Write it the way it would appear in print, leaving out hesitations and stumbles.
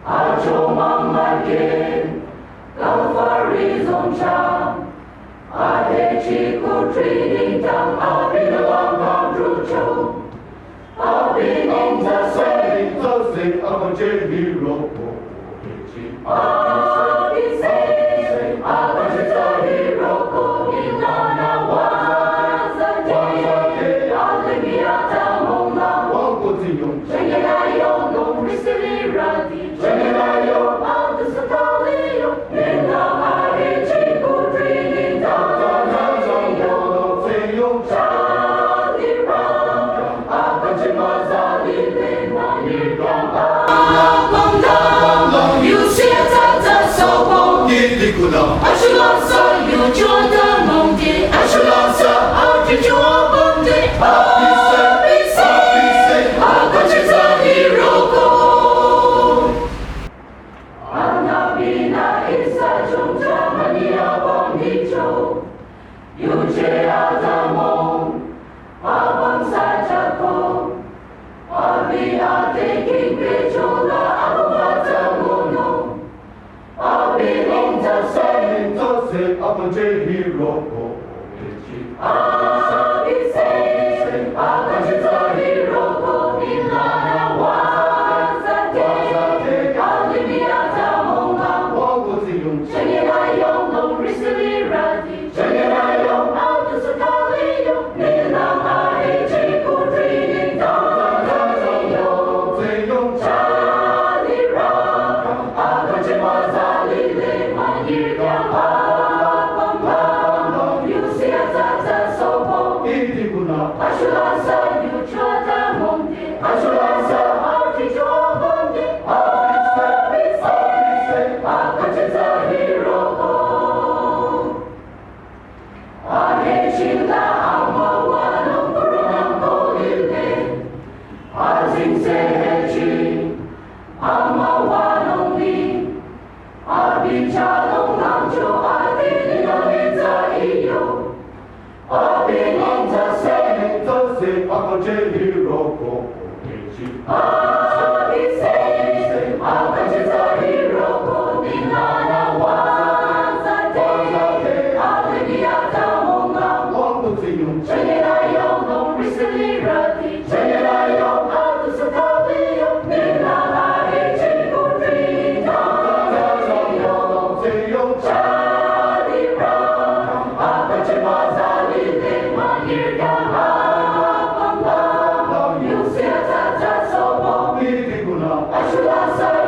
Acho mamakin, Kalfarizon siya. Ate Chico Training Tang, I'll be the long come through show. I'll be in the same, so sing of a hero. I'll be saying, I'll be the hero. Ilana was a day, I'll be at a moment. Chengenayo, no risiri rati. Chengenayo, I'll do the talio. Nila Ate Chico Training Tang. Charlie Brown, Abajimazali, you see a tata so I should answer you, Jordan Monkey. I should answer, I'll teach you all one day. Be safe, Abajimazali, Roko. Anabina is a Junja Mania Bondicho. Yuche Adamo, Abang Sajako, Abi Ate Pechola, Abata Mono, Abi Linta Sen, of a hero. Abi Sen, Abajita Hero, Ilana was a day, Alibiata Mona, Chengenayo, no Risili Rati, Chengenayo, Altus Calio, Nila Ate Chico Training Tang, Charlie Rock, Abajimazali, Manirka, Pam, you see a tata so I should answer you, Chota Monte, I should answer, I'll teach you all Monte, be safe, Abajita Hero. Ahechila amawanong kurunang kolile, Azing sehechi, amawanong ni, Abichalong lancho atinilolita iyo, Abilinta sen, of a hero. Abi sen, Abajita Hero, Nilana was a day, Alibiata Monga. Chengenayo, no risili rati. Chengenayo, Altus Calio, Nila Ate Chico Training Tang, Charlie Brown, Abajimazali, Manirka, Pam, you see a tata so I should answer.